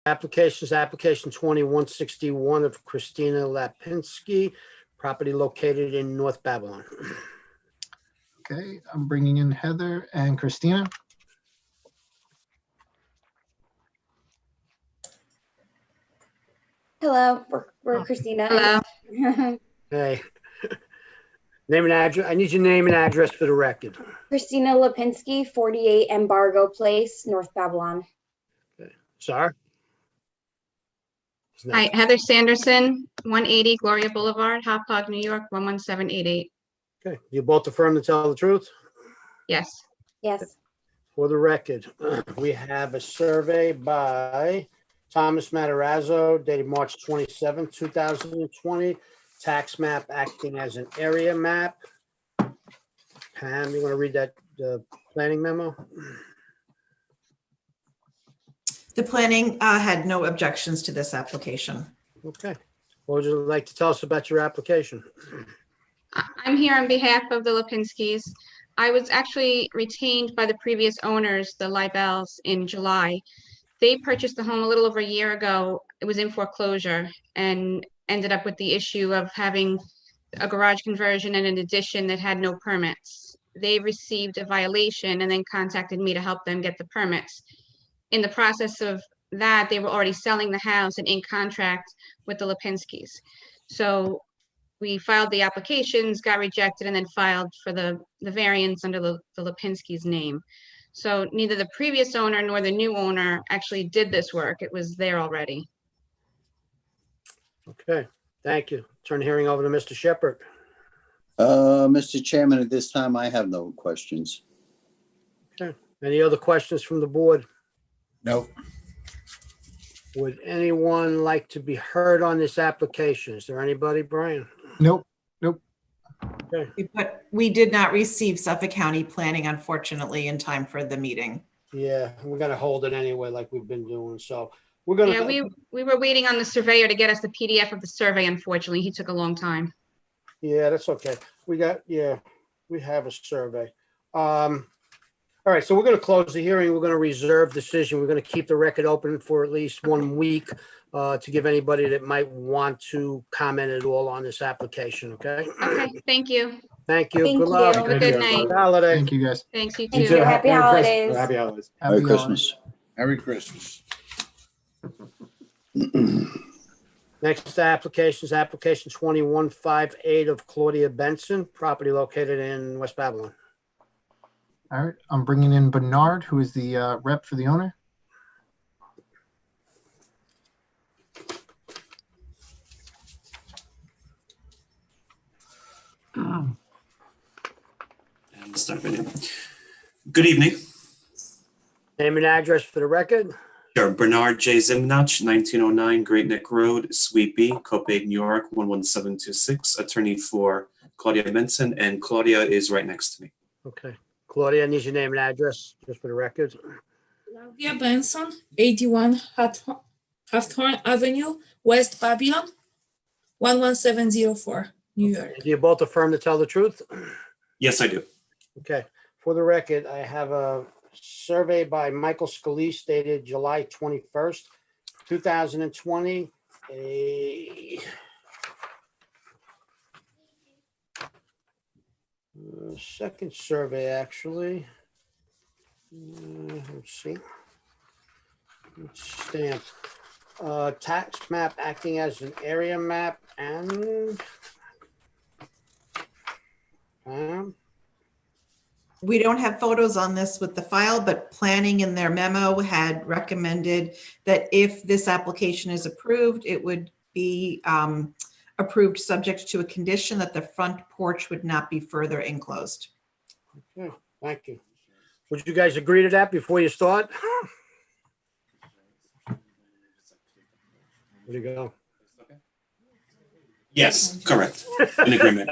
application is application 2161 of Christina Lapinski, property located in North Babylon. Okay, I'm bringing in Heather and Christina. Hello, we're Christina. Hello. Hey. Name and address. I need your name and address for the record. Christina Lipinski, 48 Embargo Place, North Babylon. Sir? Hi, Heather Sanderson, 180 Gloria Boulevard, Hauppauge, New York, 11788. Okay. You both affirm to tell the truth? Yes. Yes. For the record, we have a survey by Thomas Matarazzo dated March 27, 2020. Tax map acting as an area map. Pam, you want to read that planning memo? The planning had no objections to this application. Okay. What would you like to tell us about your application? I'm here on behalf of the Lipinskis. I was actually retained by the previous owners, the Libels, in July. They purchased the home a little over a year ago. It was in foreclosure and ended up with the issue of having a garage conversion and an addition that had no permits. They received a violation and then contacted me to help them get the permits. In the process of that, they were already selling the house and in contract with the Lipinskis. So we filed the applications, got rejected, and then filed for the variance under the Lipinskis' name. So neither the previous owner nor the new owner actually did this work. It was there already. Okay, thank you. Turn the hearing over to Mr. Shepherd. Mr. Chairman, at this time, I have no questions. Okay, any other questions from the board? No. Would anyone like to be heard on this application? Is there anybody, Brian? Nope. But we did not receive Suffolk County planning, unfortunately, in time for the meeting. Yeah, we're gonna hold it anyway like we've been doing, so we're gonna. Yeah, we were waiting on the surveyor to get us the PDF of the survey. Unfortunately, he took a long time. Yeah, that's okay. We have a survey. All right, so we're going to close the hearing. We're going to reserve decision. We're going to keep the record open for at least 1 week to give anybody that might want to comment at all on this application, okay? Okay, thank you. Thank you. Thank Good luck. you. Have a good night. Happy holiday. Thank you, guys. Thanks, you Thank too. you. Happy holidays. Happy holidays. Merry Happy Christmas. Merry Christmas. Next application is application 2158 of Claudia Benson, property located in West Babylon. All right, I'm bringing in Bernard, who is the rep for the owner. And start video. Good evening. Name and address for the record. Sure. Bernard J. Zimnach, 1909 Great Neck Road, Suite B, Copiague, New York, 11726. Attorney for Claudia Benson, and Claudia is right next to me. Okay. Claudia, I need your name and address just for the record. Claudia Benson, 81 Hawthorne Avenue, West Babylon, 11704, New York. Do you both affirm to tell the truth? Yes, I do. Okay. For the record, I have a survey by Michael Scalise dated July 21st, 2020. A second survey, actually. Let's see. It's stamped. Tax map acting as an area map and We don't have photos on this with the file, but planning in their memo had recommended that if this application is approved, it would be approved subject to a condition that the front porch would not be further enclosed. Okay, thank you. Would you guys agree to that before you start? Where'd you go? Yes, correct. In agreement.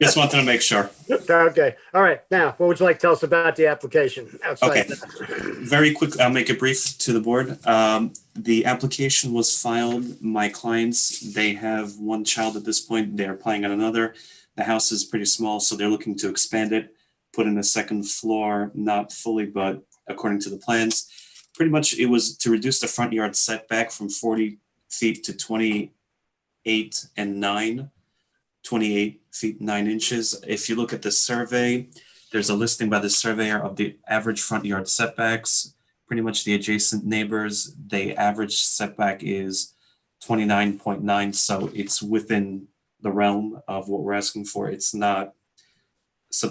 Just wanted to make sure. Okay, all right. Now, what would you like to tell us about the application? Okay. Very quick, I'll make it brief to the board. The application was filed. My clients, they have one child at this point. They're planning on another. The house is pretty small, so they're looking to expand it, put in a second floor, not fully, but according to the plans. pretty much it was to reduce the front yard setback from 40 feet to 28 and 9, 28 feet 9 inches. If you look at the survey, there's a listing by the surveyor of the average front yard setbacks. Pretty much the adjacent neighbors, the average setback is 29.9, so it's within the realm of what we're asking for. It's not a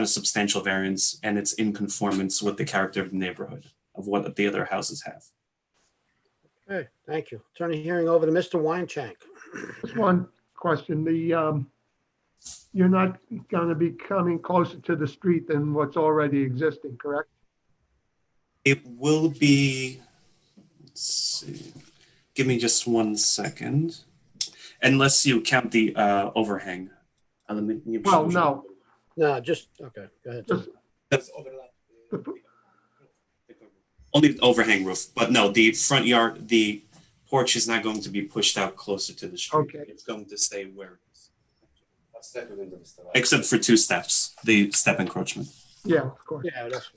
substantial variance, and it's in conformance with the character of the neighborhood of what the other houses have. Okay, thank you. Turn the hearing over to Mr. Weinschank. Just one question, you're not gonna be coming closer to the street than what's already existing, correct? It will be, let's see, give me just 1 second. Unless you count the overhang. Well, no, No, just, okay, go ahead. Just- That's only the overhang roof, but no, the front yard, the porch is not going to be pushed out closer to the street. Okay. It's going to stay where it is. Except for 2 steps, the step encroachment. yeah, of course. Yeah, that's,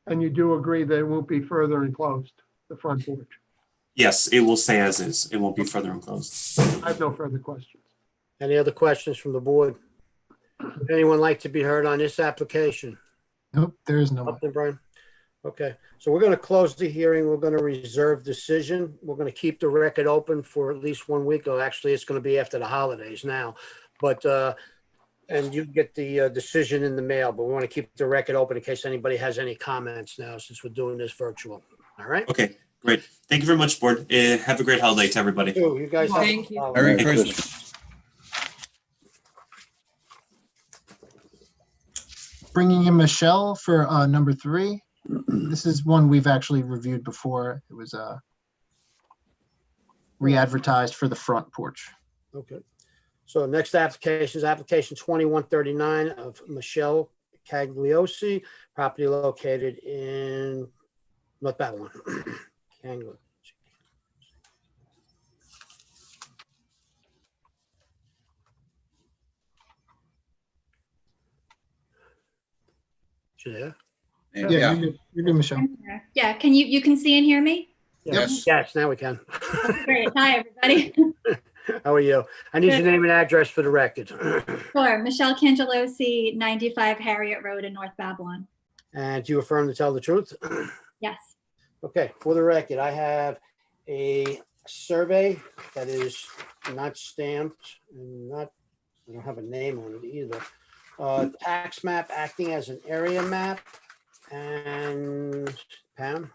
And you do agree that it won't be further enclosed, the front porch? Yes, it will stay as is. It won't be further enclosed. I have no further questions. any other questions from the board? Would anyone like to be heard on this application? Nope, there is no one. Nothing, Brian? Okay, so we're going to close the hearing. We're going to reserve decision. We're going to keep the record open for at least 1 week. Oh, actually, it's going to be after the holidays now. But, and you get the decision in the mail, but we want to keep the record open in case anybody has any comments now, since we're doing this virtual. All right? Okay, great. Thank you very much, board. Have a great holiday to everybody. You guys have. Thank you. Merry Merry Christmas. Bringing in Michelle for number 3. This is one we've actually reviewed before. It was re-advertised for the front porch. Okay. So next application is application 2139 of Michelle Cagliosi, property located in North Babylon. Cagliosi. You there? Yeah, you're good, Michelle. Yeah, can you can see and hear me? Yes. Yes, now we can. Great. Hi, everybody. How are you? I need your name and address for the record. Sure. Michelle Cangelosi, 95 Harriet Road in North Babylon. And do you affirm to tell the truth? Yes. Okay, for the record, I have a survey that is not stamped and I don't have a name on it either. Tax map acting as an area map. And Pam?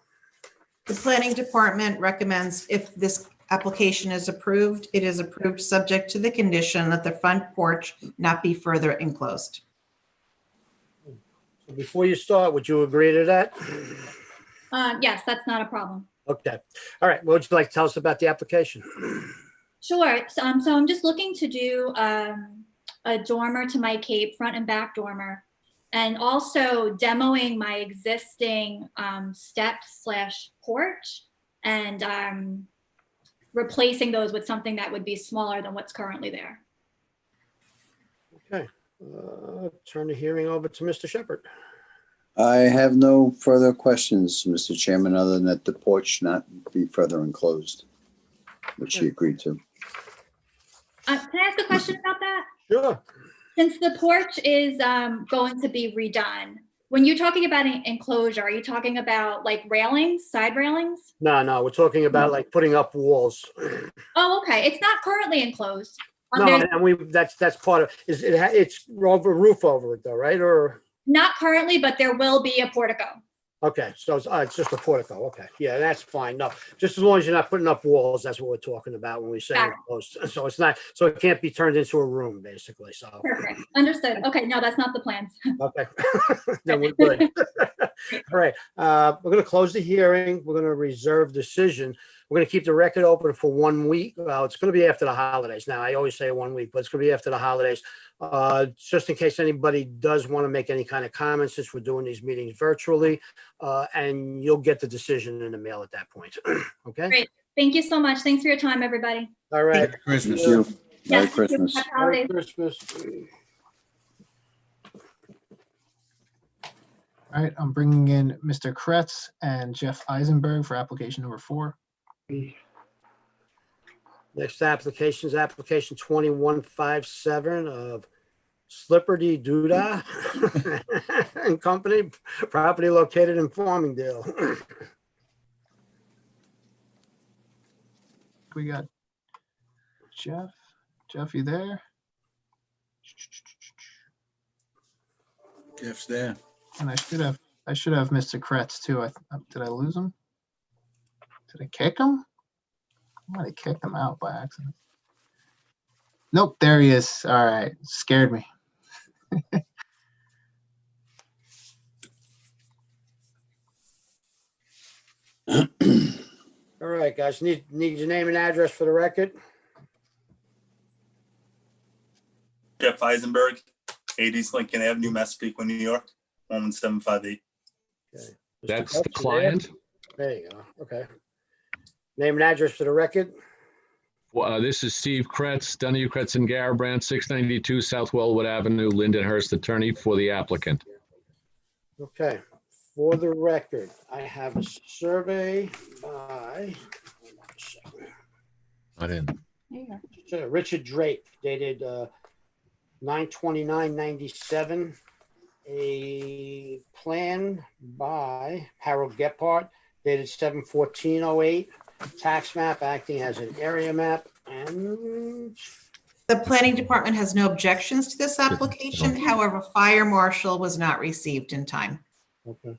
The planning department recommends if this application is approved, it is approved subject to the condition that the front porch not be further enclosed. Before you start, would you agree to that? Yes, that's not a problem. Okay. All right. What would you like to tell us about the application? Sure. So I'm just looking to do a dormer to my cape, front and back dormer, and also demoing my existing steps/porch and replacing those with something that would be smaller than what's currently there. Okay. Turn the hearing over to Mr. Shepherd. I have no further questions, Mr. Chairman, other than that the porch not be further enclosed, which she agreed to. Can I ask a question about that? Sure. Since the porch is going to be redone, when you're talking about an enclosure, are you talking about like railings, side railings? No, we're talking about like putting up walls. Oh, okay. It's not currently enclosed. No, There's and that's part of, it's over roof over it though, right? Or, not currently, but there will be a portico. okay, so it's just a portico. Okay, yeah, that's fine. No, just as long as you're not putting up walls, that's what we're talking about when we say Got it. enclosed. So it's not, so it can't be turned into a room, basically. So, Perfect. Understood. Okay, no, that's not the plans. okay, then we're good. All right, we're going to close the hearing. We're going to reserve decision. We're going to keep the record open for 1 week. Well, it's going to be after the holidays. Now, I always say 1 week, but it's going to be after the holidays. Just in case anybody does want to make any kind of comments, since we're doing these meetings virtually, and you'll get the decision in the mail at that point. Okay? Great. Thank you so much. Thanks for your time, everybody. All right. Merry Christmas. Thank you. Merry Yes, Christmas. happy Merry holidays. Christmas. All All right, I'm bringing in Mr. Kretz and Jeff Eisenberg for application number 4. Next application is application 2157 of Slipperty Duda and Company, property located in Farmingdale. We got Jeff. Jeff, you there? Jeff's there. And I should have Mr. Kretz too. Did I lose him? Did I kick him? I might have kicked him out by accident. Nope, there he is. All right, scared me. All right, guys, need your name and address for the record. Jeff Eisenberg, 80s Lincoln Avenue, Massapequa, New York, 11758. Okay. Mr. That's Kretz, the you client. There you go. Okay. Name and address for the record. This is Steve Kretz, Donahue Kretz and Garabrandt, 692 South Wellwood Avenue, Lindenhurst, attorney for the applicant. Okay. For the record, I have a survey by Not in. Richard Drake dated 9/29/97. A plan by Harold Gephardt dated 7/14/08. Tax map acting as an area map, and The planning department has no objections to this application. However, fire marshal was not received in time. okay.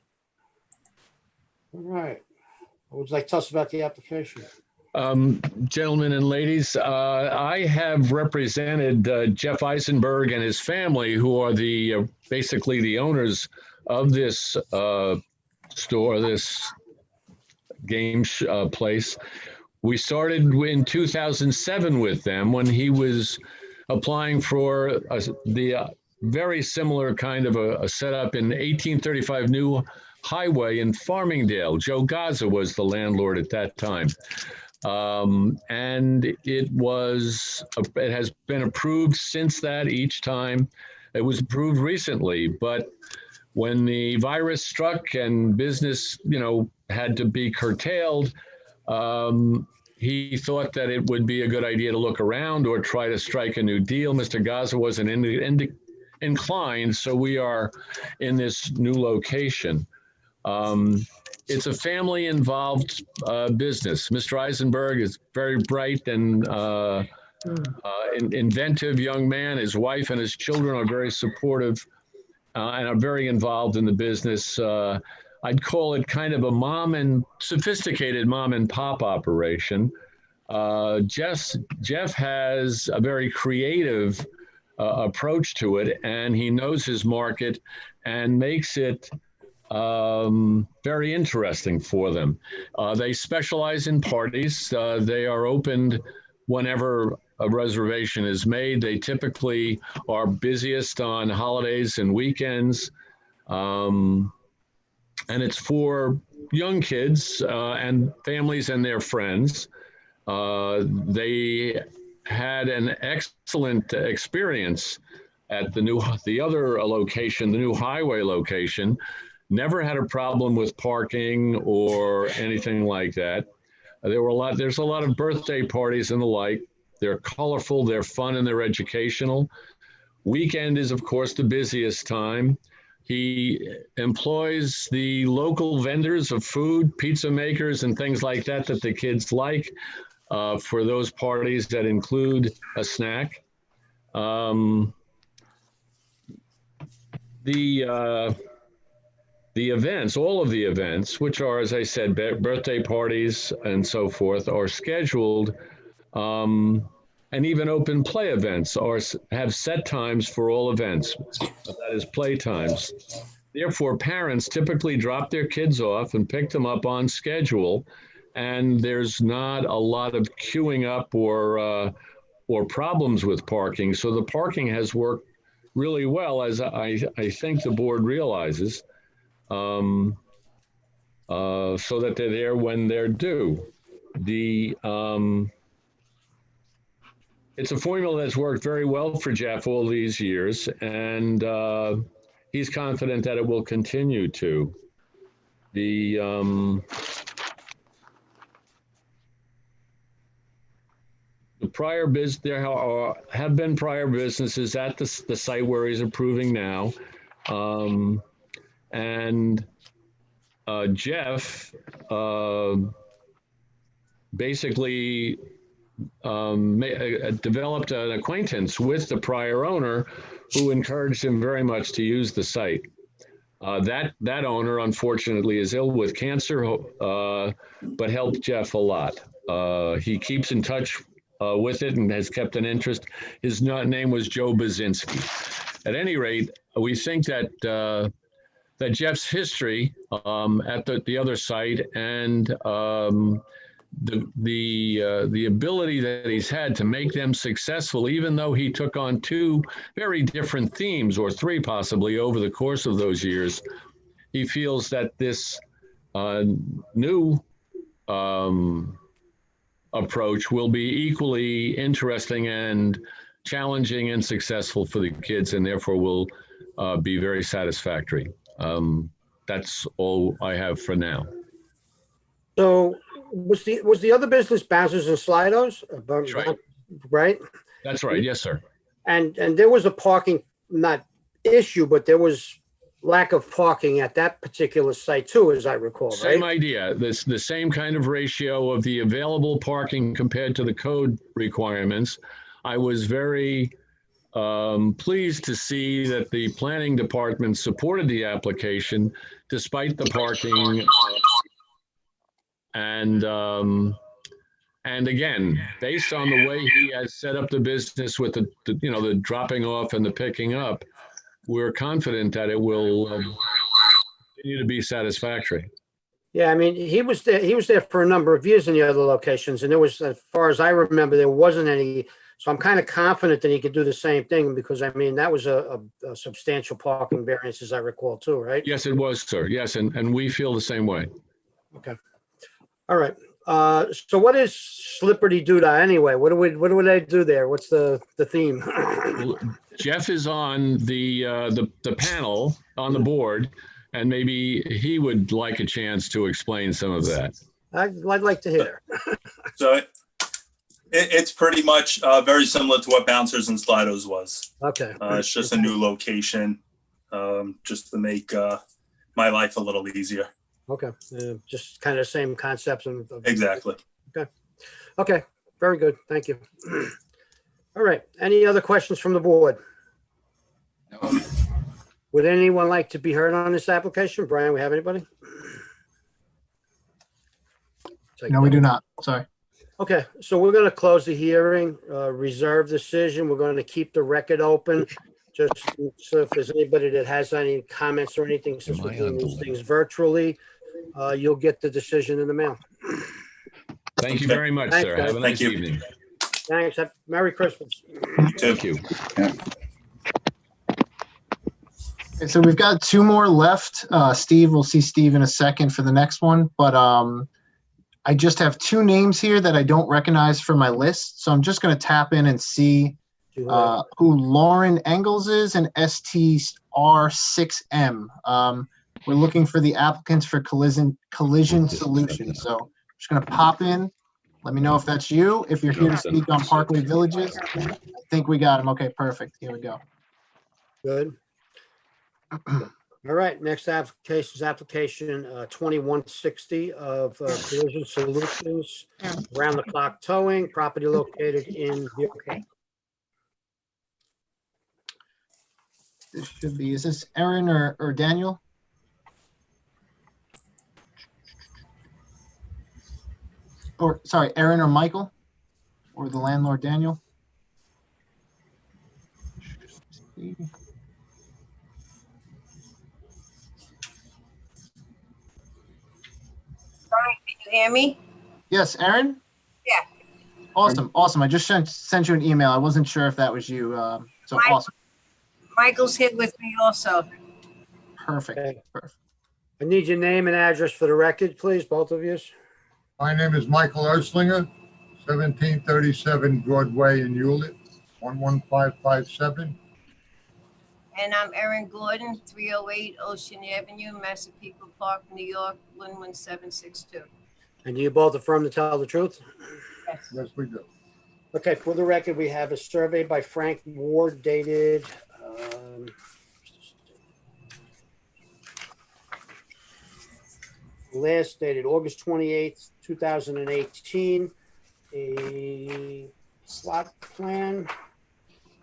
All right. What would you like to tell us about the application? Gentlemen and ladies, I have represented Jeff Eisenberg and his family, who are the basically the owners of this store, this game place. We started in 2007 with them when he was applying for the very similar kind of a setup in 1835 New Highway in Farmingdale. Joe Gaza was the landlord at that time. And it has been approved since that each time. It was approved recently, but when the virus struck and business, had to be curtailed, he thought that it would be a good idea to look around or try to strike a new deal. Mr. Gaza wasn't inclined, so we are in this new location. It's a family-involved business. Mr. Eisenberg is very bright and inventive young man. His wife and his children are very supportive and are very involved in the business. I'd call it kind of a sophisticated mom and pop operation. Jeff has a very creative approach to it, and he knows his market and makes it very interesting for them. They specialize in parties. They are opened whenever a reservation is made. They typically are busiest on holidays and weekends. And it's for young kids and families and their friends. They had an excellent experience at the other location, the New Highway location. Never had a problem with parking or anything like that. There's a lot of birthday parties and the like. They're colorful, they're fun, and they're educational. Weekend is, of course, the busiest time. He employs the local vendors of food, pizza makers, and things like that the kids like for those parties that include a snack. The events, all of the events, which are, as I said, birthday parties and so forth, are scheduled, and even open play events have set times for all events. That is play times. Therefore, parents typically drop their kids off and pick them up on schedule, and there's not a lot of queuing up or problems with parking. So the parking has worked really well, as I think the board realizes. So that they're there when they're due. It's a formula that's worked very well for Jeff all these years, and he's confident that it will continue to. The prior there have been prior businesses at the site where he's approving now. And Jeff basically developed an acquaintance with the prior owner who encouraged him very much to use the site. That owner, unfortunately, is ill with cancer, but helped Jeff a lot. He keeps in touch with it and has kept an interest. His name was Joe Bazinski. At any rate, we think that that Jeff's history at the other site and the ability that he's had to make them successful, even though he took on 2 very different themes, or 3 possibly, over the course of those years, he feels that this new approach will be equally interesting and challenging and successful for the kids, and therefore will be very satisfactory. That's all I have for now. So was the other business Bouncers and Slidos? That's right. Right? That's right. Yes, sir. And there was a parking, not issue, but there was lack of parking at that particular site too, as I recall, right? Same idea. The same kind of ratio of the available parking compared to the code requirements. I was very pleased to see that the planning department supported the application despite the parking. And again, based on the way he has set up the business with the dropping off and the picking up, we're confident that it will continue to be satisfactory. Yeah, I mean, he was there for a number of years in the other locations, and there was, as far as I remember, there wasn't any. So I'm kind of confident that he could do the same thing, because I mean, that was a substantial parking variance, as I recall too, right? Yes, it was, sir. Yes, and we feel the same way. Okay. All right. So what is Slipperty Doodah anyway? What do they do there? What's the theme? Jeff is on the panel on the board, and maybe he would like a chance to explain some of that. I'd like to hear. So it's pretty much very similar to what Bouncers and Slidos was. Okay. It's just a new location, just to make my life a little easier. Okay. Just kind of same concepts. Exactly. Okay. Okay. Very good. Thank you. All right. Any other questions from the board? No. Would anyone like to be heard on this application? Brian, we have anybody? No, we do not. Sorry. Okay, so we're going to close the hearing, reserve decision. We're going to keep the record open. Just so if there's anybody that has any comments or anything, since we're doing these things virtually, you'll get the decision in the mail. Thank you very much, Thanks, sir. guys. Have a nice evening. Thanks. Merry Christmas. Thank you. Yeah. Okay, so we've got 2 more left. Steve, we'll see Steve in a second for the next one, but I just have 2 names here that I don't recognize from my list. So I'm just going to tap in and see who Lauren Engels is and STR6M. We're looking for the applicants for collision solutions. So I'm just going to pop in. Let me know if that's you. If you're here to speak on Parkway Villages, I think we got him. Okay, perfect. Here we go. Good. All right, next application is application 2160 of Collision Solutions, Round the Clock Towing, property located in Buchanan. This should be, is this Aaron or Daniel? Or sorry, Aaron or Michael? Or the landlord Daniel? Can you hear me? Yes, Aaron? Yeah. Awesome, awesome. I just sent you an email. I wasn't sure if that was you. So awesome. Michael's here with me also. Perfect. Okay. Perfect. I need your name and address for the record, please, both of you. My name is Michael Erslinger, 1737 Broadway in Hewlett, 11557. And I'm Erin Gordon, 308 Ocean Avenue, Massapequa Park, New York, 11762. And do you both affirm to tell the truth? Yes, we do. Okay, for the record, we have a survey by Frank Ward dated, last dated August 28th, 2018. A plot plan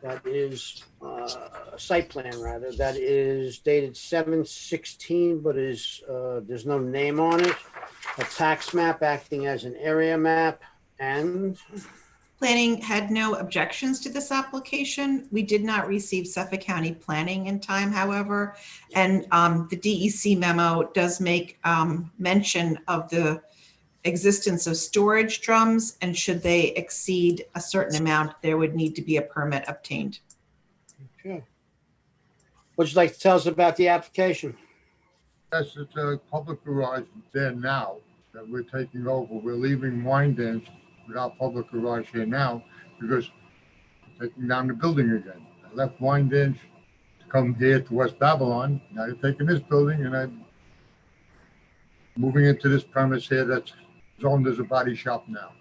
that is, a site plan rather, that is dated 7/16, but is, there's no name on it. A tax map acting as an area map, and Planning had no objections to this application. We did not receive Suffolk County Planning in time, however, and the DEC memo does make mention of the existence of storage drums, and should they exceed a certain amount, there would need to be a permit obtained. okay. Would you like to tell us about the application? Yes, it's a public garage there now that we're taking over. We're leaving Wine Dance without public garage here now because we're taking down the building again. I left Wine Dance to come here to West Babylon. Now they're taking this building and I'm moving into this premise here that's zoned as a body shop now.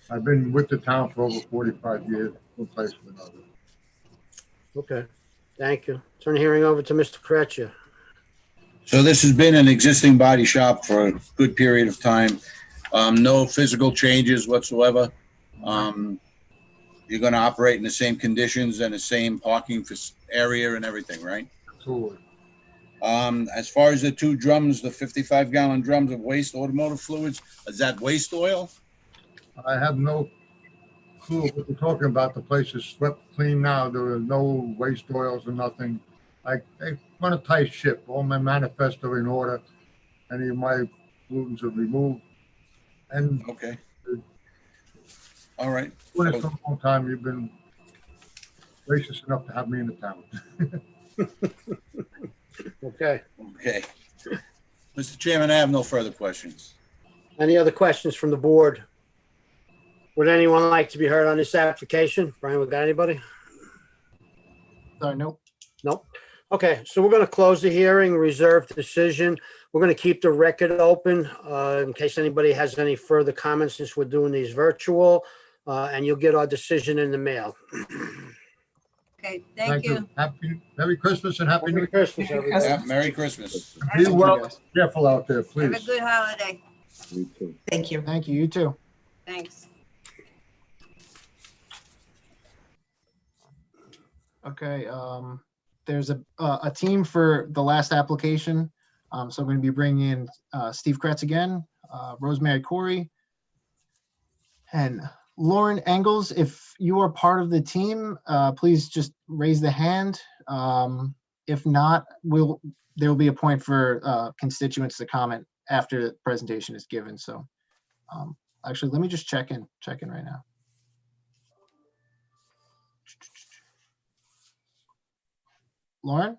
I've been with the town for over 45 years, one place or another. Okay, thank you. Turn the hearing over to Mr. Kretschmer. So this has been an existing body shop for a good period of time. No physical changes whatsoever. You're going to operate in the same conditions and the same parking area and everything, right? Absolutely. As far as the two drums, the 55-gallon drums of waste automotive fluids, is that waste oil? I have no clue what you're talking about. The place is swept clean now. There are no waste oils or nothing. I run a tight ship. All my manifests are in order. Any of my pollutants are removed. And okay. All right. Doing it for a long time. You've been gracious enough to have me in the town. Okay. Okay. Mr. Chairman, I have no further questions. Any other questions from the board? Would anyone like to be heard on this application? Brian, we got anybody? Sorry, nope. Nope. Okay, so we're going to close the hearing, reserve decision. We're going to keep the record open in case anybody has any further comments since we're doing these virtual, and you'll get our decision in the mail. Okay, thank you. Merry Christmas and Happy New Merry Year. Christmas, everybody. Yeah, Merry Christmas. Be well, careful out there, Have please. a good holiday. Thank you. Thank you. You too. Thanks. Okay. There's a team for the last application. So I'm going to be bringing in Steve Kretz again, Rosemary Corey, and Lauren Engels. If you are part of the team, please just raise the hand. If not, there will be a point for constituents to comment after the presentation is given. So actually, let me just check in right now. Lauren?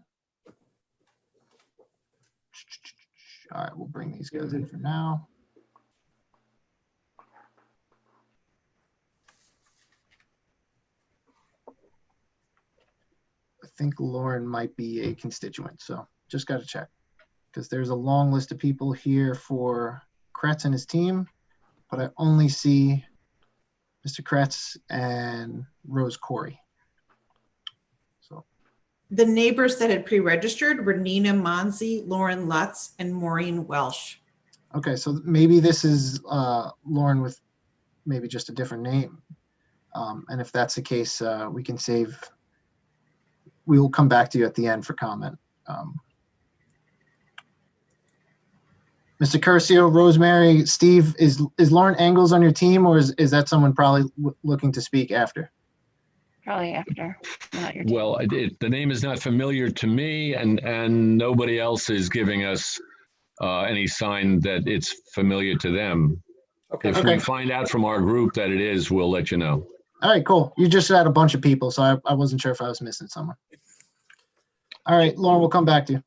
All right, we'll bring these guys in for now. I think Lauren might be a constituent, so just got to check because there's a long list of people here for Kretz and his team, but I only see Mr. Kretz and Rose Corey. The neighbors that had pre-registered were Nina Monzi, Lauren Lutz, and Maureen Welsh. Okay, so maybe this is Lauren with maybe just a different name. And if that's the case, we can save, we will come back to you at the end for comment. Mr. Curcio, Rosemary, Steve, is Lauren Engels on your team, or is that someone probably looking to speak after? Probably after. Not your Well, the name is not familiar to me, and nobody else is giving us any sign that it's familiar to them. Okay. If we find out from our group that it is, we'll let you know. All right, cool. You just had a bunch of people, so I wasn't sure if I was missing someone. All right, Lauren, we'll come back to you.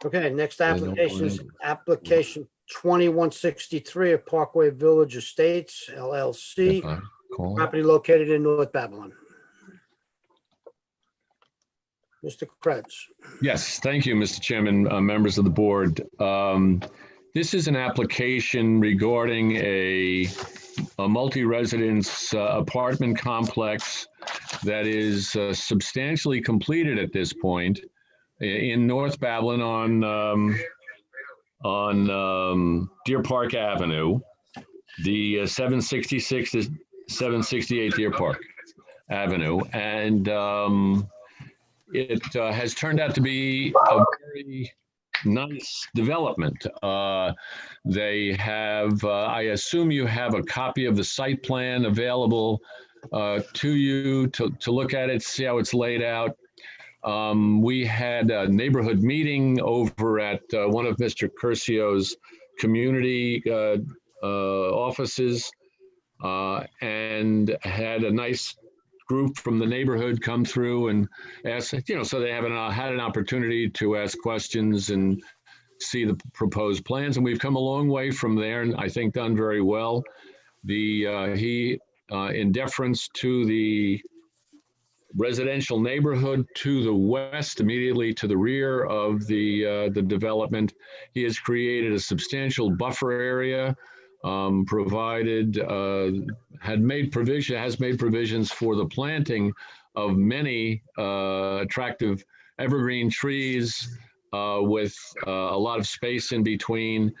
Okay, next application is application 2163 of Parkway Village Estates, LLC. Property located in North Babylon. Mr. Kretz. Yes, thank you, Mr. Chairman, members of the board. This is an application regarding a multi-residence apartment complex that is substantially completed at this point in North Babylon on Deer Park Avenue, the 766 to 768 Deer Park Avenue. And it has turned out to be a very nice development. They have, I assume you have a copy of the site plan available to you to look at it, see how it's laid out. We had a neighborhood meeting over at one of Mr. Curcio's community offices and had a nice group from the neighborhood come through and ask, so they haven't had an opportunity to ask questions and see the proposed plans. And we've come a long way from there, and I think done very well. In deference to the residential neighborhood to the west, immediately to the rear of the development, he has created a substantial buffer area, has made provisions for the planting of many attractive evergreen trees with a lot of space in between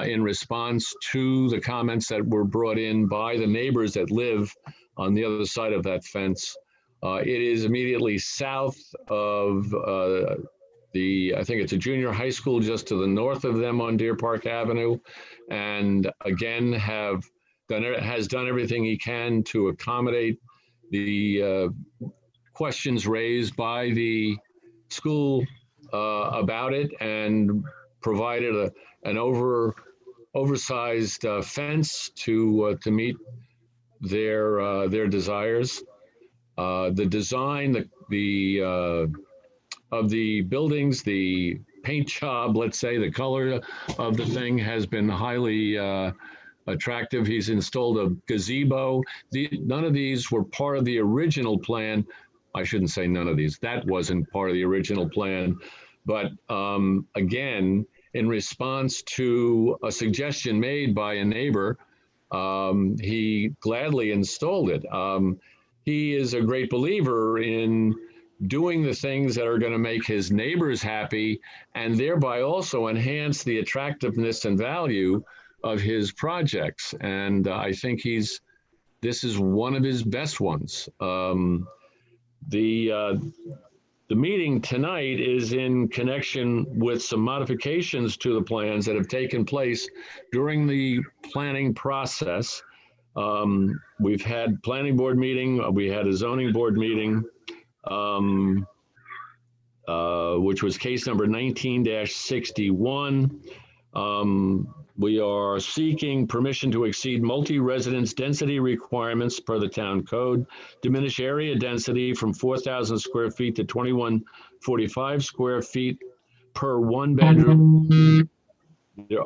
in response to the comments that were brought in by the neighbors that live on the other side of that fence. It is immediately south of I think it's a junior high school just to the north of them on Deer Park Avenue, and again has done everything he can to accommodate the questions raised by the school about it, and provided an oversized fence to meet their desires. The design, of the buildings, the paint job, let's say, the color of the thing has been highly attractive. He's installed a gazebo. None of these were part of the original plan. I shouldn't say none of these. That wasn't part of the original plan. But again, in response to a suggestion made by a neighbor, he gladly installed it. He is a great believer in doing the things that are going to make his neighbors happy and thereby also enhance the attractiveness and value of his projects. And I think this is one of his best ones. The meeting tonight is in connection with some modifications to the plans that have taken place during the planning process. We've had planning board meeting, we had a zoning board meeting, which was case number 19-61. We are seeking permission to exceed multi-residence density requirements per the town code, diminish area density from 4,000 square feet to 2,145 square feet per one bedroom,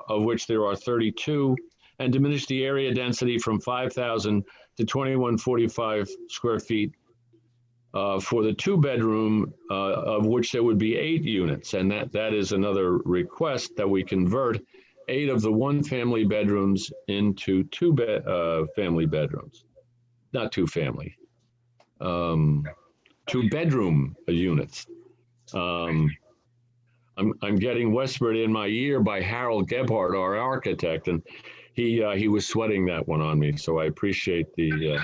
of which there are 32, and diminish the area density from 5,000 to 2,145 square feet for the two bedroom, of which there would be 8 units. And that is another request, that we convert 8 of the one family bedrooms into 2 family bedrooms, not 2 family, 2 bedroom units. I'm getting whispered in my ear by Harold Gebhardt, our architect, and he was sweating that one on me. So I appreciate the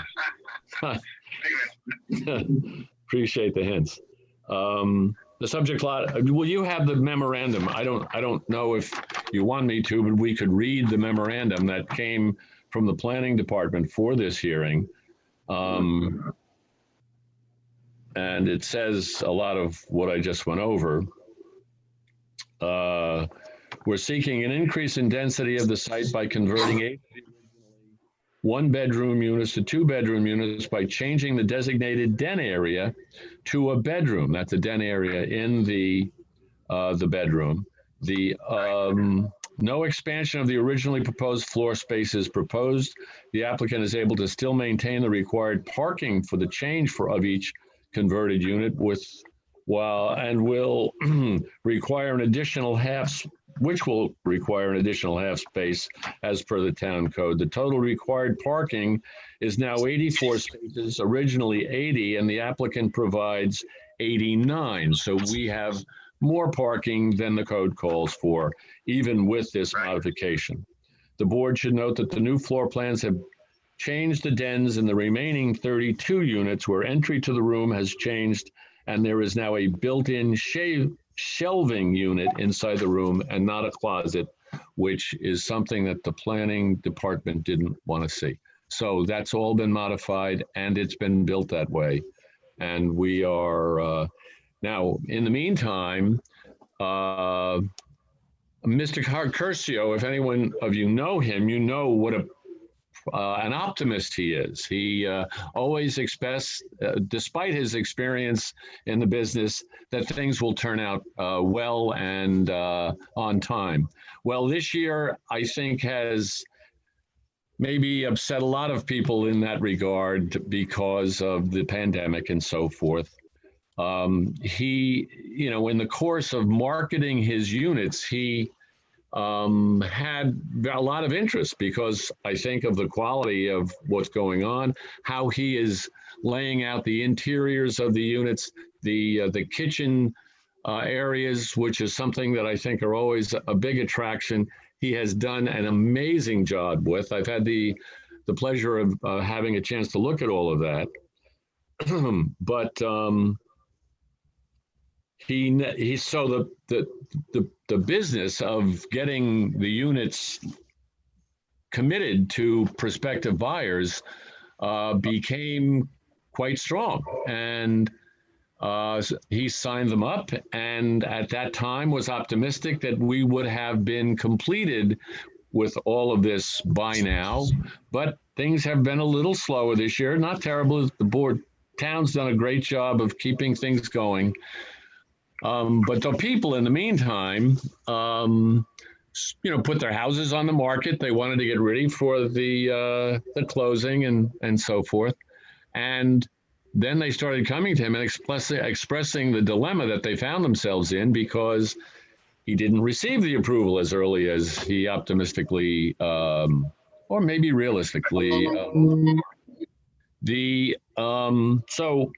appreciate the hints. The subject lot, will you have the memorandum? I don't know if you want me to, but we could read the memorandum that came from the planning department for this hearing. And it says a lot of what I just went over. We're seeking an increase in density of the site by converting 8 one-bedroom units to 2-bedroom units by changing the designated den area to a bedroom. That's a den area in the bedroom. No expansion of the originally proposed floor space is proposed. The applicant is able to still maintain the required parking for the change of each converted unit with and will require an additional which will require an additional half space as per the town code. The total required parking is now 84 spaces, originally 80, and the applicant provides 89. So we have more parking than the code calls for, even with this modification. The board should note that the new floor plans have changed the dens in the remaining 32 units where entry to the room has changed, and there is now a built-in shelving unit inside the room and not a closet, which is something that the planning department didn't want to see. So that's all been modified, and it's been built that way. And we are now, in the meantime, Mr. Curcio, if anyone of you know him, you know what an optimist he is. He always expects, despite his experience in the business, that things will turn out well and on time. Well, this year, I think, has maybe upset a lot of people in that regard because of the pandemic and so forth. He, in the course of marketing his units, he had a lot of interest because I think of the quality of what's going on, how he is laying out the interiors of the units, the kitchen areas, which is something that I think are always a big attraction. He has done an amazing job with. I've had the pleasure of having a chance to look at all of that, but he so the business of getting the units committed to prospective buyers became quite strong, and he signed them up, and at that time was optimistic that we would have been completed with all of this by now, but things have been a little slower this year. Not terrible. The town's done a great job of keeping things going. But the people in the meantime, put their houses on the market. They wanted to get ready for the closing and so forth. And then they started coming to him and expressing the dilemma that they found themselves in because he didn't receive the approval as early as he optimistically, or maybe realistically. So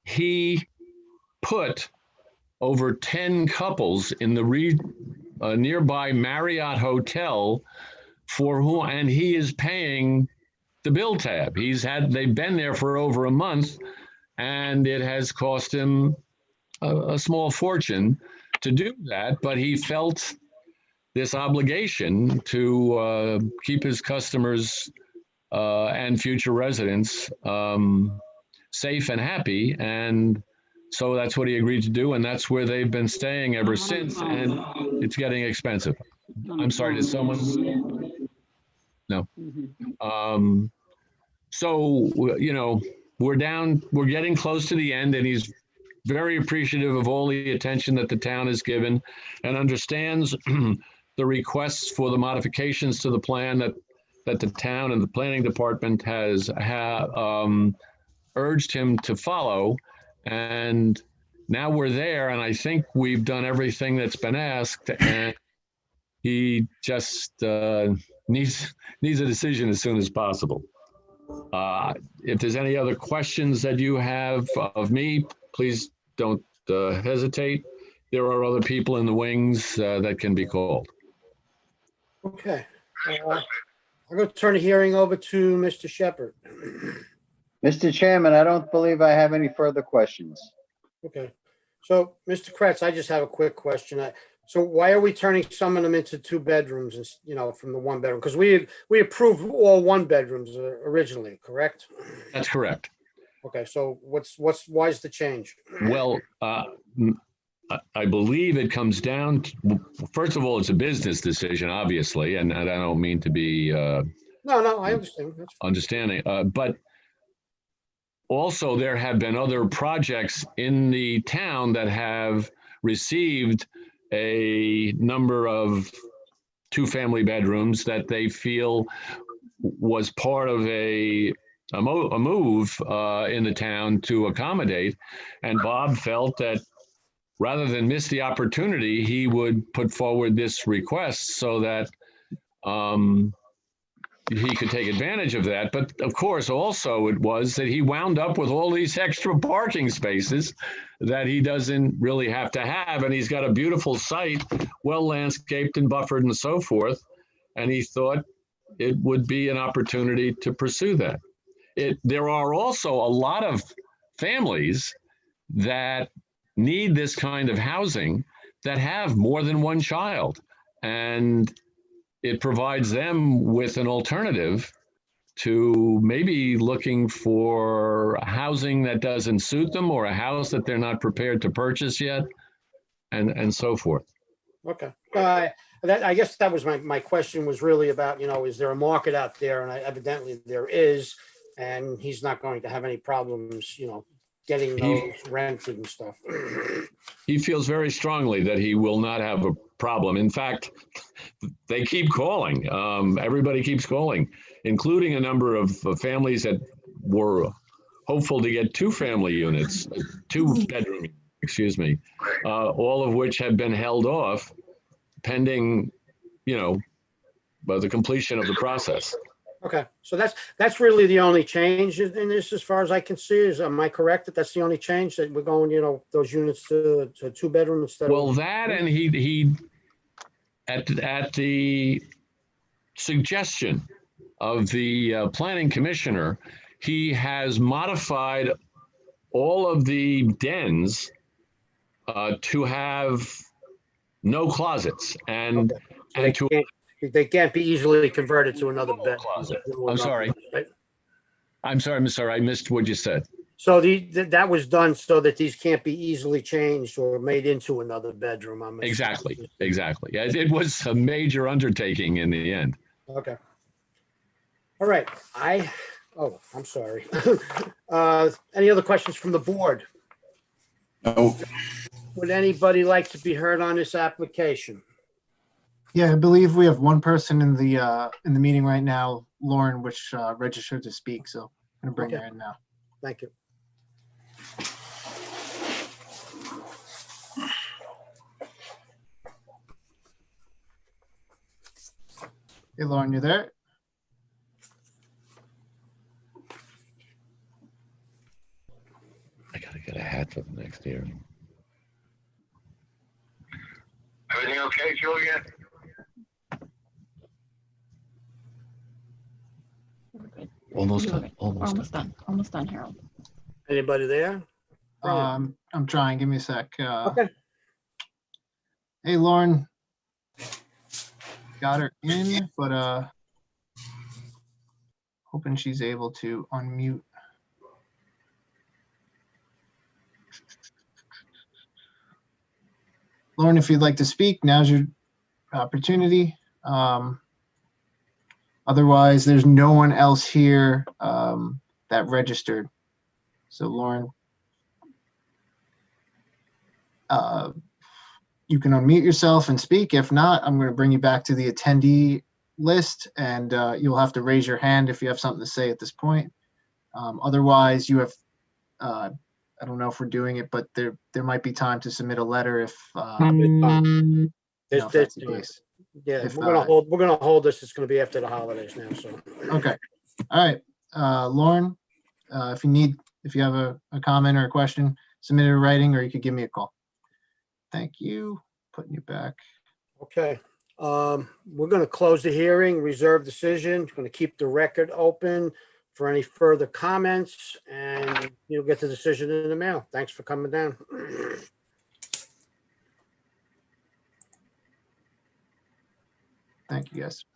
he put over 10 couples in the nearby Marriott Hotel and he is paying the bill tab. They've been there for over a month, and it has cost him a small fortune to do that, but he felt this obligation to keep his customers and future residents safe and happy, and so that's what he agreed to do, and that's where they've been staying ever since, and it's getting expensive. I'm sorry, did someone? No. So, we're getting close to the end, and he's very appreciative of all the attention that the town has given and understands the requests for the modifications to the plan that the town and the planning department has urged him to follow. And now we're there, and I think we've done everything that's been asked, and he just needs a decision as soon as possible. If there's any other questions that you have of me, please don't hesitate. There are other people in the wings that can be called. Okay. I'm going to turn the hearing over to Mr. Shepherd. Mr. Chairman, I don't believe I have any further questions. Okay. So, Mr. Kretz, I just have a quick question. So why are we turning some of them into 2 bedrooms, from the 1 bedroom? Because we approved all 1 bedrooms originally, correct? That's correct. Okay. So why is the change? Well, I believe it comes down to, first of all, it's a business decision, obviously, and I don't mean to be No, I understand. understanding, but also there have been other projects in the town that have received a number of 2-family bedrooms that they feel was part of a a move in the town to accommodate. And Bob felt that rather than miss the opportunity, he would put forward this request so that he could take advantage of that. But of course, also it was that he wound up with all these extra parking spaces that he doesn't really have to have. And he's got a beautiful site, well landscaped and buffered and so forth. And he thought it would be an opportunity to pursue that. There are also a lot of families that need this kind of housing that have more than one child. And it provides them with an alternative to maybe looking for housing that doesn't suit them or a house that they're not prepared to purchase yet, and so forth. Okay. I guess that was my question was really about, is there a market out there? And evidently there is, and he's not going to have any problems, getting those rented and stuff. He feels very strongly that he will not have a problem. In fact, they keep calling. Everybody keeps calling, including a number of families that were hopeful to get two bedroom, excuse me, all of which have been held off pending, the completion of the process. Okay, so that's really the only change in this, as far as I can see. Am I correct that that's the only change, that we're going, those units to 2-bedroom instead of? Well, that, and he at the suggestion of the planning commissioner, he has modified all of the dens to have no closets and they can't be easily converted to another bed. I'm sorry. I'm sorry. I missed what you said. So that was done so that these can't be easily changed or made into another bedroom. Exactly. Yeah, it was a major undertaking in the end. Okay. All right. I'm sorry. Any other questions from the board? No. Would anybody like to be heard on this application? Yeah, I believe we have one person in the meeting right now, Lauren, which registered to speak. So I'm gonna bring her in now. Thank you. Hey, Lauren, you there? I gotta get a hat for the next hearing. Everything okay, Julia? Almost done. Almost done, Harold. Anybody there? I'm trying. Give me a sec. Okay. Hey, Lauren. Got her in, but hoping she's able to unmute. Lauren, if you'd like to speak, now's your opportunity. Otherwise, there's no one else here that registered. So, Lauren, you can unmute yourself and speak. If not, I'm going to bring you back to the attendee list, and you'll have to raise your hand if you have something to say at this point. Otherwise, you have, I don't know if we're doing it, but there might be time to submit a letter if that's the case. Yeah, If, we're gonna hold this. It's gonna be after the holidays now, so. Okay. All right. Lauren, if you have a comment or a question, submit it in writing, or you could give me a call. Thank you. Putting you back. Okay. We're gonna close the hearing, reserve decision. Going to keep the record open for any further comments, and you'll get the decision in the mail. Thanks for coming down. Thank you, guys.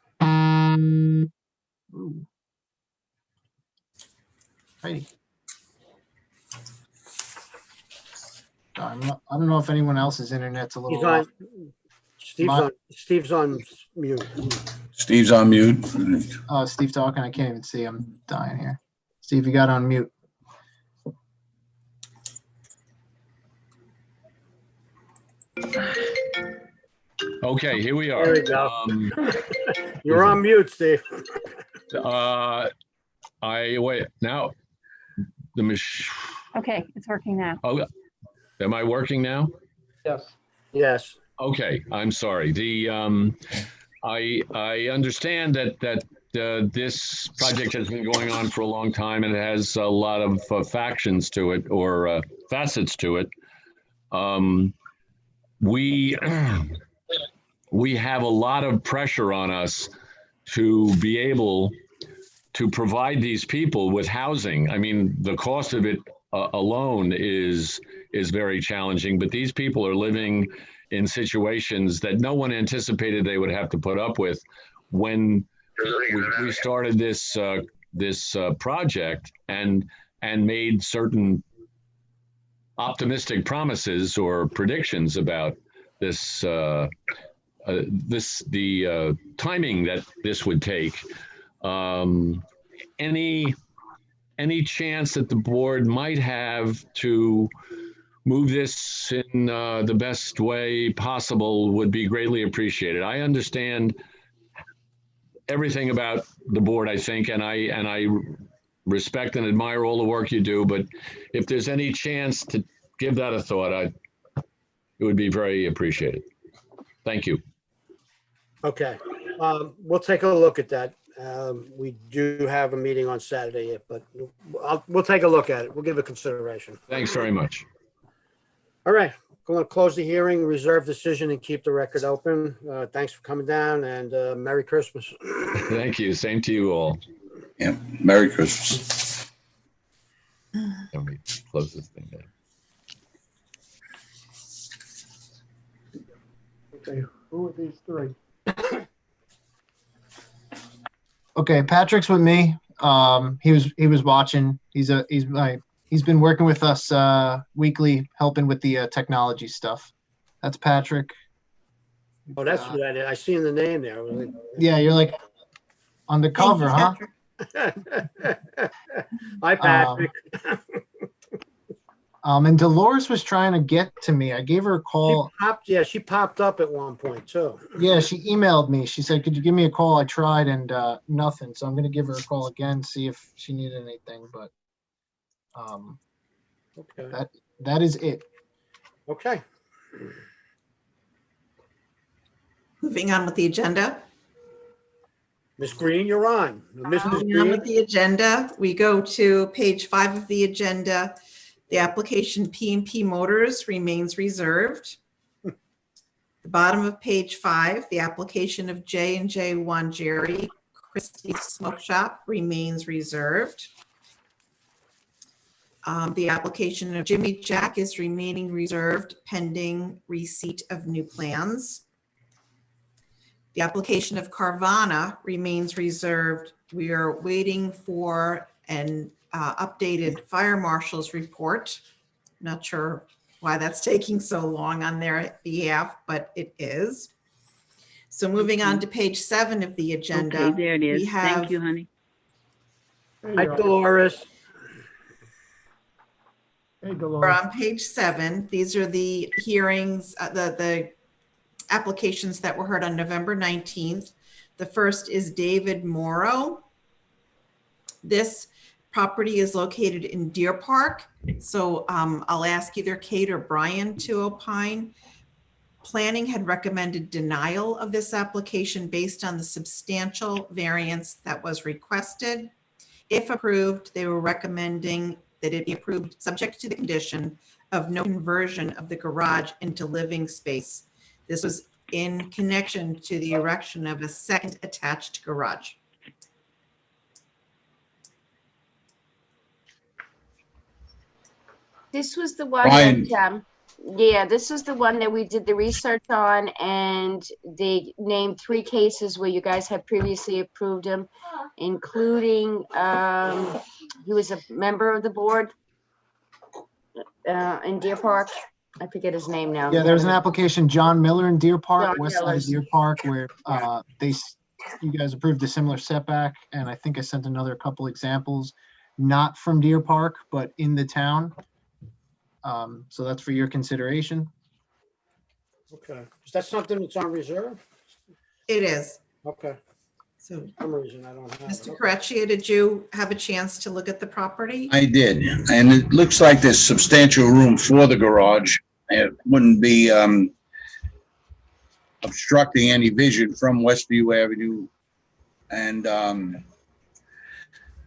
Ooh. Righty. I don't know if anyone else's internet's a little off. Steve's on mute. Steve's on mute. Oh, Steve talking. I can't even see. I'm dying here. Steve, you got on mute. Okay, here we are. There you go. You're on mute, Steve. I wait, now, the mach, Okay, it's working now. oh, am I working now? Yes. Yes. Okay, I'm sorry. I understand that this project has been going on for a long time and it has a lot of factions to it, or facets to it. We have a lot of pressure on us to be able to provide these people with housing. I mean, the cost of it alone is very challenging, but these people are living in situations that no one anticipated they would have to put up with when we started this project and made certain optimistic promises or predictions about this the timing that this would take. Any chance that the board might have to move this in the best way possible would be greatly appreciated. I understand everything about the board, I think, and I respect and admire all the work you do, but if there's any chance to give that a thought, it would be very appreciated. Thank you. Okay. We'll take a look at that. We do have a meeting on Saturday, but we'll take a look at it. We'll give it consideration. Thanks very much. All right. Going to close the hearing, reserve decision, and keep the record open. Thanks for coming down, and Merry Christmas. Thank you. Same to you all. Yeah, Merry Christmas. Let me close this thing down. Okay, who are these three? Okay, Patrick's with me. He was watching. He's been working with us weekly, helping with the technology stuff. That's Patrick. Oh, that's what I did. I seen the name there. Yeah, you're like on the cover, huh? Hi, Patrick. And Dolores was trying to get to me. I gave her a call. She popped up at one point too. Yeah, she emailed me. She said, "Could you give me a call?" I tried and nothing. So I'm going to give her a call again, see if she needed anything. But okay, that is it. Okay. Moving on with the agenda. Ms. Green, you're on. Mrs. Moving on with Green. the agenda, we go to page 5 of the agenda. The application P&P Motors remains reserved. The bottom of page 5, the application of J&J Wanjeri Christie's Smoke Shop remains reserved. The application of Jimmy Jack is remaining reserved pending receipt of new plans. The application of Carvana remains reserved. We are waiting for an updated fire marshal's report. Not sure why that's taking so long on their behalf, but it is. So moving on to page 7 of the agenda. Okay, there it is. We have, Thank you, honey. Hi, Dolores. Hey, we're Dolores. on page 7. These are the hearings, the applications that were heard on November 19th. The first is David Morrow. This property is located in Deer Park. So I'll ask either Kate or Brian to opine. Planning had recommended denial of this application based on the substantial variance that was requested. If approved, they were recommending that it be approved subject to the condition of no conversion of the garage into living space. This was in connection to the erection of a second attached garage. This was the one Brian. that, yeah, this was the one that we did the research on, and they named 3 cases where you guys had previously approved him, including, he was a member of the board in Deer Park. I forget his name now. Yeah, there's an application, John Miller in Deer Park, John west side of Miller's. Deer Park, where you guys approved a similar setback, and I think I sent another couple examples, not from Deer Park, but in the town. So that's for your consideration. Okay. Is that something that's on reserve? It is. Okay. So, For some reason, I don't have it. Mr. Okay. Correcchia, did you have a chance to look at the property? I did, and it looks like there's substantial room for the garage. It wouldn't be obstructing any vision from Westview Avenue. And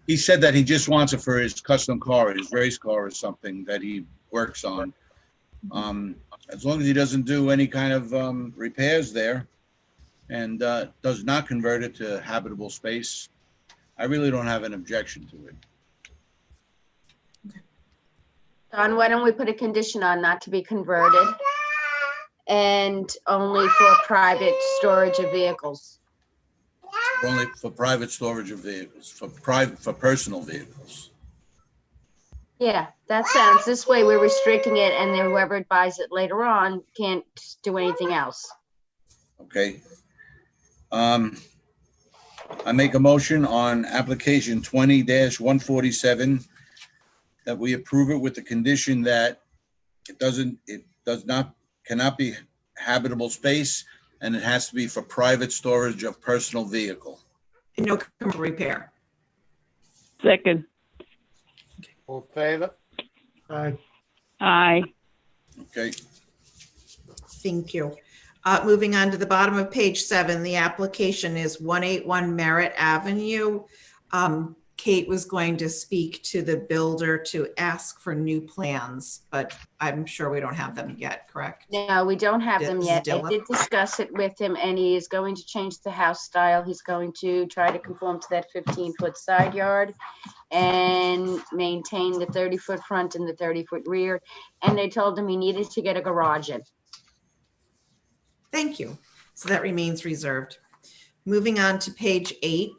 he said that he just wants it for his custom car, his race car or something that he works on. As long as he doesn't do any kind of repairs there and does not convert it to habitable space, I really don't have an objection to it. Don, why don't we put a condition on not to be converted and only for private storage of vehicles? Only for private storage of vehicles, for personal vehicles. Yeah, that sounds, this way we're restricting it and then whoever buys it later on can't do anything else. Okay. I make a motion on application 20-147 that we approve it with the condition that cannot be habitable space, and it has to be for private storage of personal vehicle. And no commercial repair. Second. All in favor? Aye. Aye. Okay. Thank you. Moving on to the bottom of page 7, the application is 181 Merritt Avenue. Kate was going to speak to the builder to ask for new plans, but I'm sure we don't have them yet, correct? No, we don't have them yet. I Dilla? did discuss it with him and he is going to change the house style. He's going to try to conform to that 15-foot side yard and maintain the 30-foot front and the 30-foot rear. And they told him he needed to get a garage in. Thank you. So that remains reserved. Moving on to page 8,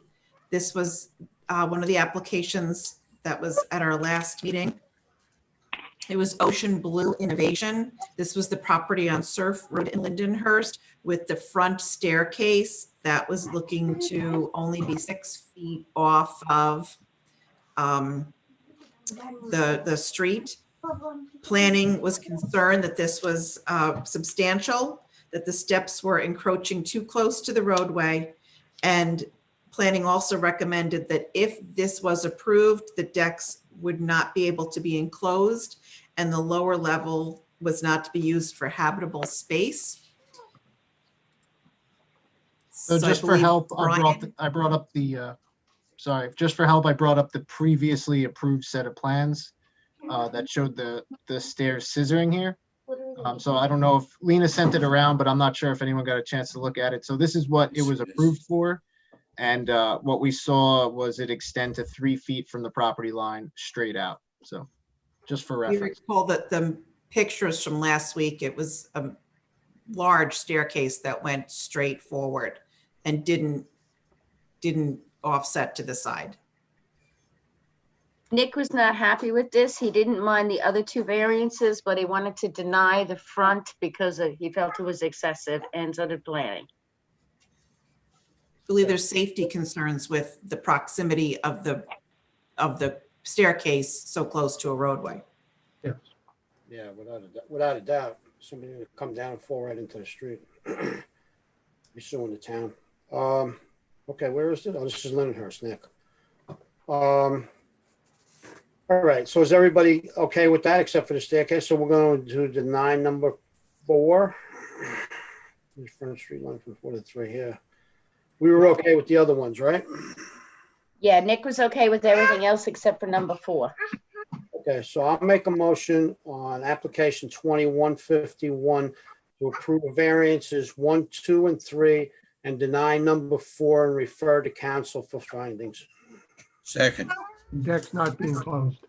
this was one of the applications that was at our last meeting. It was Ocean Blue Innovation. This was the property on Surf Road in Lindenhurst with the front staircase that was looking to only be 6 feet off of the street. Planning was concerned that this was substantial, that the steps were encroaching too close to the roadway, and planning also recommended that if this was approved, the decks would not be able to be enclosed and the lower level was not to be used for habitable space. So I just for believe help, Brian- I brought up the, sorry, just for help, I brought up the previously approved set of plans that showed the stairs scissoring here. So I don't know if Lena sent it around, but I'm not sure if anyone got a chance to look at it. So this is what it was approved for. And what we saw was it extend to 3 feet from the property line straight out. So just for You reference. recall that the pictures from last week, it was a large staircase that went straight forward and didn't offset to the side. Nick was not happy with this. He didn't mind the other 2 variances, but he wanted to deny the front because he felt it was excessive, and so did planning. I believe there's safety concerns with the proximity of the staircase so close to a roadway. Yes. Yeah, without a doubt, somebody would come down and fall right into the street. Be suing the town. Okay, where is it? Oh, this is Lindenhurst, Nick. All right, so is everybody okay with that except for the staircase? So we're going to deny number 4. Front street line from 4 to 3 here. We were okay with the other ones, right? Yeah, Nick was okay with everything else except for number 4. Okay, so I'll make a motion on application 2151 to approve variances 1, 2, and 3 and deny number 4 and refer to council for findings. Second. Deck's not being closed.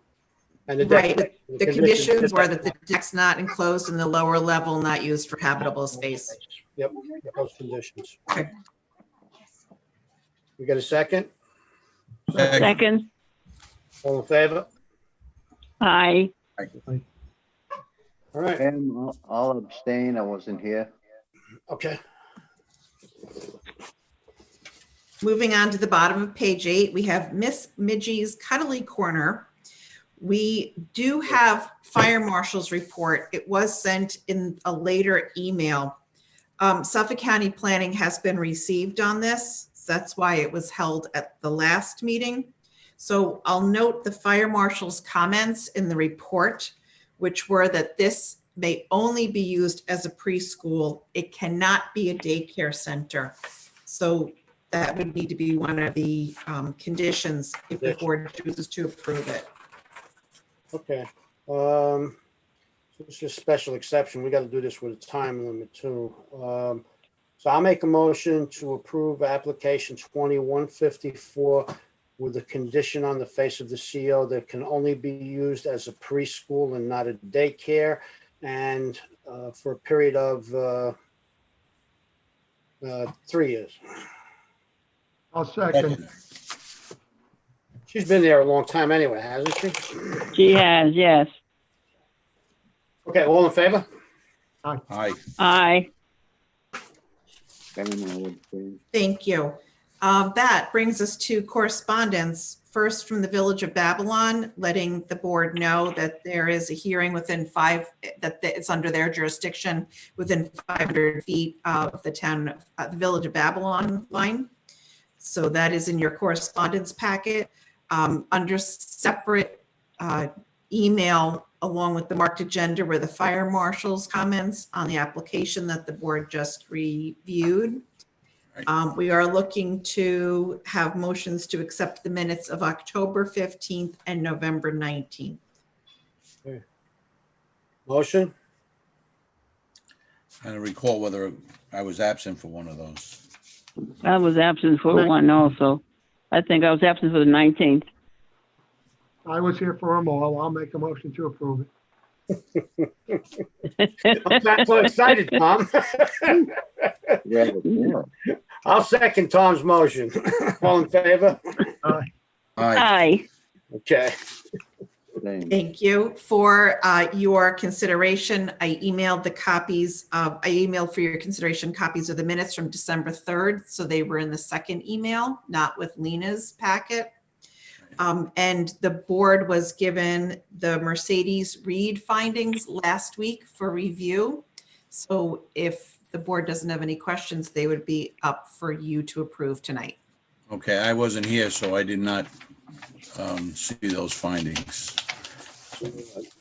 And the Right, the conditions were that the deck's not enclosed and the lower level not used for habitable space. Yep, those conditions. Okay. We got a second? Second. All in favor? Aye. All right, And I'll abstain. I wasn't here. okay. Moving on to the bottom of page 8, we have Miss Midgie's Cuddly Corner. We do have fire marshal's report. It was sent in a later email. Suffolk County Planning has been received on this. That's why it was held at the last meeting. So I'll note the fire marshal's comments in the report, which were that this may only be used as a preschool. It cannot be a daycare center. So that would need to be one of the conditions if the board chooses to approve it. Okay. So this is a special exception. We got to do this with a time limit too. So I'll make a motion to approve application 2154 with a condition on the face of the CO that can only be used as a preschool and not a daycare, and for a period of 3 years. I'll second. She's been there a long time anyway, hasn't she? She has, yes. Okay, all in favor? Aye. Aye. Thank you. That brings us to correspondence. First, from the Village of Babylon, letting the board know that there is a hearing within that it's under their jurisdiction within 500 feet of the town, the Village of Babylon line. So that is in your correspondence packet. Under separate email along with the marked agenda were the fire marshal's comments on the application that the board just reviewed. We are looking to have motions to accept the minutes of October 15th and November 19th. Okay. Motion? I don't recall whether I was absent for one of those. I was absent for one also. I think I was absent for the 19th. I was here for them all. I'll make a motion to approve it. I'm not so excited, Tom. I'll second Tom's motion. All in favor? Aye. Aye. Okay. Thank you. For your consideration, I emailed for your consideration copies of the minutes from December 3rd. So they were in the second email, not with Lena's packet. And the board was given the Mercedes Reed findings last week for review. So if the board doesn't have any questions, they would be up for you to approve tonight. Okay, I wasn't here, so I did not see those findings. You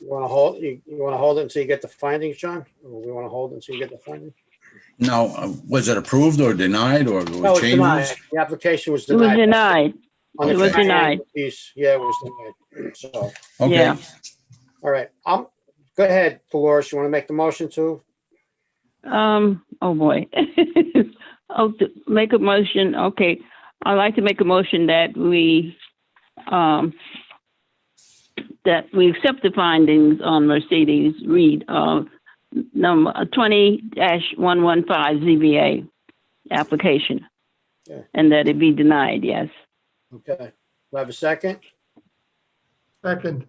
want to hold? You want to hold it until you get the findings, John? Or we want to hold it until you get the findings? No, was it approved or denied or No, it's denied. changes? The application was It was denied. denied. On the It was denied. piece, yeah, it was denied. So, Okay, Yeah. all right. Go ahead, Dolores. You want to make the motion too? Oh boy. I'll make a motion. Okay. I'd like to make a motion that we accept the findings on Mercedes Reed number 20-115 ZBA application. Yeah. And that it be denied, yes. Okay. Do I have a second? Second.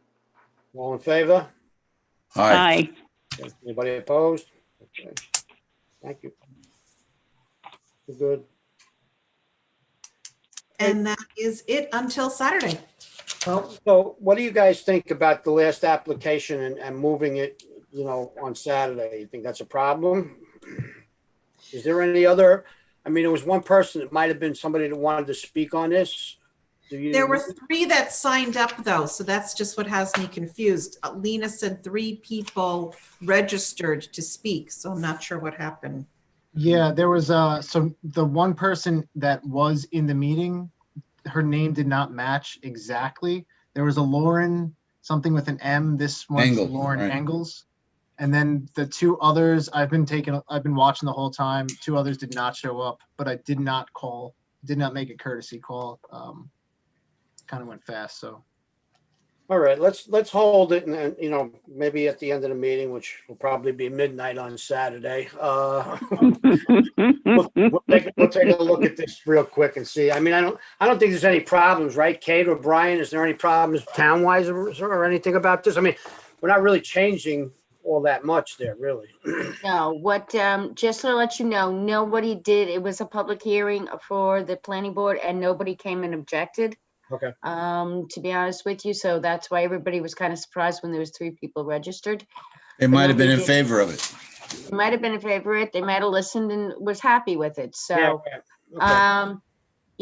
All in favor? aye. Okay. Anybody opposed? Okay. Thank you. We're good. And that is it until Saturday. Well, so what do you guys think about the last application and moving it, on Saturday? You think that's a problem? Is there any other, there was one person, it might have been somebody that wanted to speak on this. There were 3 that signed up though, so that's just what has me confused. Lena said 3 people registered to speak, so I'm not sure what happened. Yeah, there was so the one person that was in the meeting, her name did not match exactly. There was a Lauren, something with an M. This one's Engel, Lauren right. Engels. And then the 2 others I've been watching the whole time. 2 others did not show up, but I did not make a courtesy call. Kind of went fast, so. All right, let's hold it and then, maybe at the end of the meeting, which will probably be midnight on Saturday. We'll take a look at this real quick and see. I don't think there's any problems, right? Kate or Brian, is there any problems town-wise or anything about this? We're not really changing all that much there, really. No, just to let you know, nobody did, it was a public hearing for the planning board and nobody came and objected. Okay. To be honest with you, so that's why everybody was kind of surprised when there was 3 people registered. It might have been in favor of it. They might have been in favor of it. They might have listened and was happy with it. So, Yeah, okay.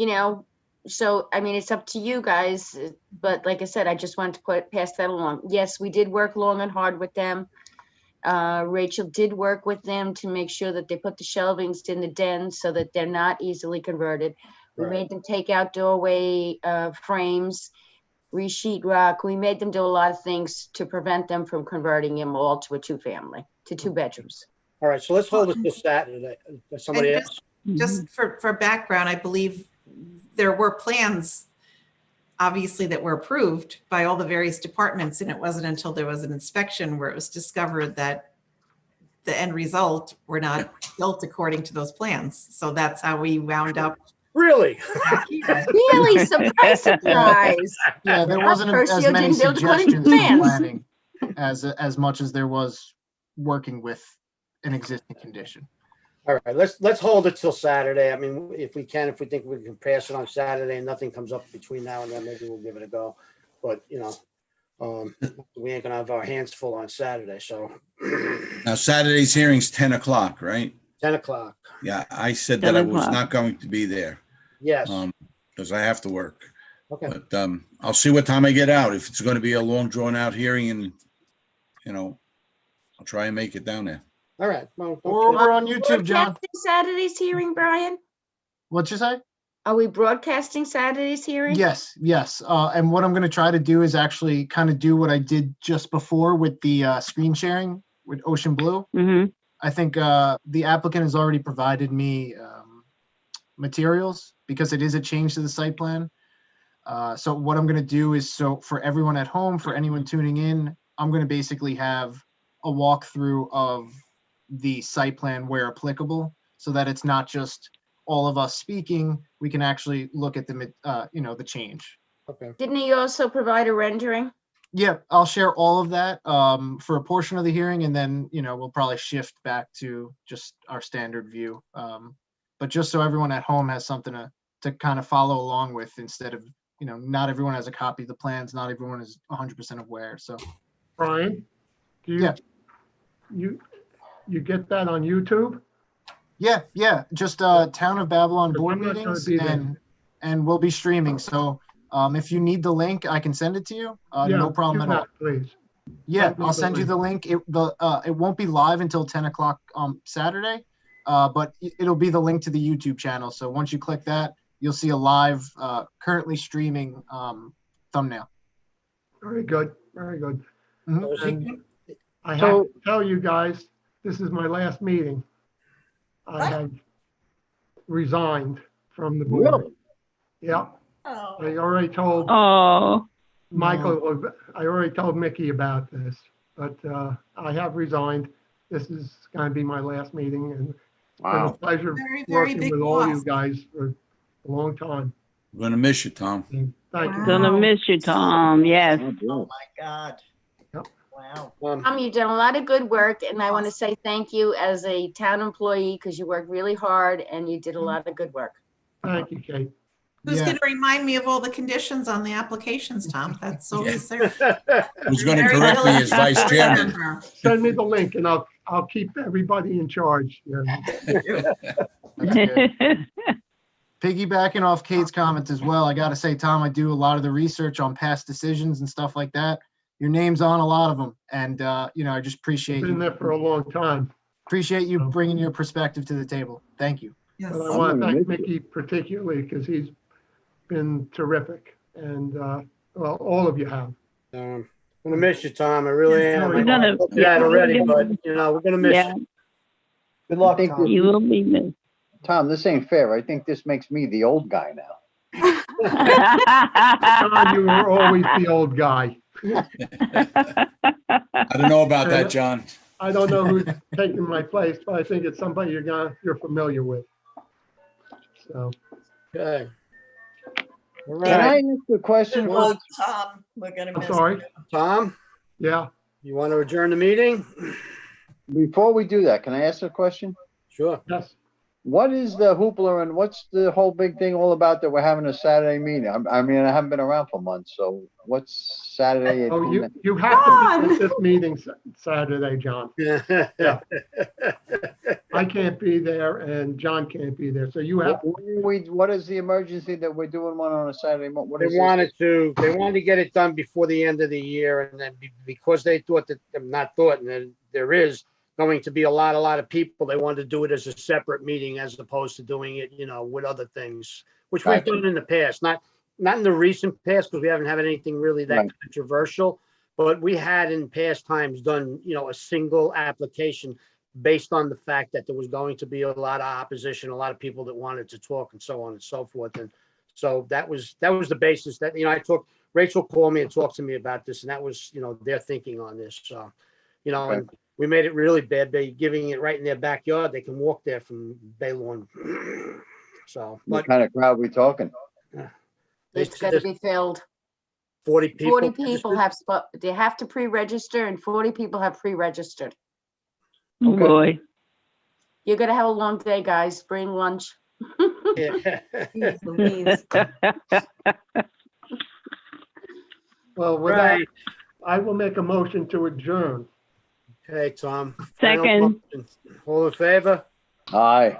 you know, so, I mean, it's up to you guys, but like I said, I just wanted to pass that along. Yes, we did work long and hard with them. Rachel did work with them to make sure that they put the shelvings in the den so that they're not easily converted. We Right. made them take out doorway frames, re-sheet rock. We made them do a lot of things to prevent them from converting them all to a two-family, to 2 bedrooms. All right, so let's hold it to Saturday. Somebody And else? Just for background, I believe there were plans, obviously, that were approved by all the various departments, and it wasn't until there was an inspection where it was discovered that the end result were not built according to those plans. So that's how we wound up. Really? Really? Surprise, surprise. Yeah, there wasn't as Curcio many didn't build according to suggestions for plans. planning as much as there was working with an existing condition. All right, let's hold it till Saturday. I mean, if we can, if we think we can pass it on Saturday and nothing comes up between now and then, maybe we'll give it a go. But, you know, we ain't gonna have our hands full on Saturday, so Now Saturday's hearing's 10 o'clock, right? 10 o'clock. Yeah, I said that I 10 was o'clock. not going to be there, Yes, because I have to work. okay. But I'll see what time I get out. If it's going to be a long drawn out hearing and, you know, I'll try and make it down there. All right. Well, Or okay. over on YouTube, John. Broadcasting Saturday's hearing, Brian? What'd you say? Are we broadcasting Saturday's hearing? Yes, yes. And what I'm going to try to do is actually kind of do what I did just before with the screen sharing with Ocean Blue. Mm-hmm. I think the applicant has already provided me materials because it is a change to the site plan. So what I'm going to do is, so for everyone at home, for anyone tuning in, I'm going to basically have a walkthrough of the site plan where applicable, so that it's not just all of us speaking. We can actually look at the, you know, the change. Okay. Didn't he also provide a rendering? Yeah, I'll share all of that for a portion of the hearing, and then, you know, we'll probably shift back to just our standard view. But just so everyone at home has something to kind of follow along with, instead of, you know, not everyone has a copy of the plans, not everyone is 100% aware. So Brian, do you, Yeah. you get that on YouTube? yeah, just Town of Babylon board I'm not gonna meetings, be there. and we'll be streaming. So if you need the link, I can send it to you. Yeah, No problem do at all. that, please. Yeah, Send me I'll the send you the link. It won't be live until 10 o'clock Saturday, but it'll be the link to the YouTube channel. So once you click that, you'll see a live, currently streaming thumbnail. Very good, very good. Mhm. And I have to tell you guys, this is my last meeting. I have resigned from the board. Really? Yeah, I already told Oh, Michael, I already told Mickey about this, but I have resigned. This is going to be my last meeting, and it's been a pleasure Very, very working big with all you loss. guys for a long time. I'm going to miss you, Tom. And thank you. gonna miss you, Tom. Yes. Oh, my God. Yep. Wow. You've done a lot of good work, and I want to say thank you as a town employee, because you worked really hard and you did a lot of good work. Thank you, Kate. Who's Yeah. going to remind me of all the conditions on the applications, Tom? That's always there. Who's going to Very correct me as diligent. vice chairman? Remember. Send me the link and I'll keep everybody in charge. Yeah. That's good. Piggybacking off Kate's comments as well, I got to say, Tom, I do a lot of the research on past decisions and stuff like that. Your name's on a lot of them, and you know, I just appreciate Been you. there for a long time. Appreciate you bringing your perspective to the table. Thank you. Yes. But I want to thank Mickey particularly because he's been terrific. And, well, all of you have. I'm gonna miss you, Tom. I really Yes, am. we're I gonna- told you that yeah, already, we're but gonna- you know, we're gonna miss Yeah, you. Good luck, Tom. you will be missed. Tom, this ain't fair. I think this makes me the old guy now. John, you were always the old guy. I don't know about that, John. I don't know who's taking my place, but I think it's somebody you're familiar with. So, Okay. All Can I right, ask a question? Well, folks? Tom, we're going to I'm sorry. Tom, Yeah, you want to adjourn the meeting? Before we do that, can I ask a question? Sure. yes. What is the hoopla and what's the whole big thing all about that we're having a Saturday meeting? I mean, I haven't been around for months, so what's Saturday? Oh, 18 minutes? you have to be at this meeting Saturday, John. Yeah. I can't be there and John can't be there, so you have, What is the emergency that we're doing one on a Saturday? What They is this? they wanted to get it done before the end of the year, and then because they thought that, not thought, and then there is going to be a lot of people, they wanted to do it as a separate meeting as opposed to doing it, with other things, which we've Gotcha. done in the past, not in the recent past, because we haven't had anything really that Right. controversial, but we had in past times done, a single application based on the fact that there was going to be a lot of opposition, a lot of people that wanted to talk and so on and so forth. And so that was the basis that, Rachel called me and talked to me about this, and that was, their thinking on this. So, Okay. and we made it really bad by giving it right in their backyard. They can walk there from Baylawn. So, What but kind of crowd we talking? It's gonna be filled. 40 people. 40 people they have to pre-register and 40 people have pre-registered. Oh, boy. You're gonna have a long day, guys. Bring lunch. Yeah. Jeez Louise. well, with that, Right. I will make a motion to adjourn. Okay, Tom. Second. Final motion. All in favor? Aye.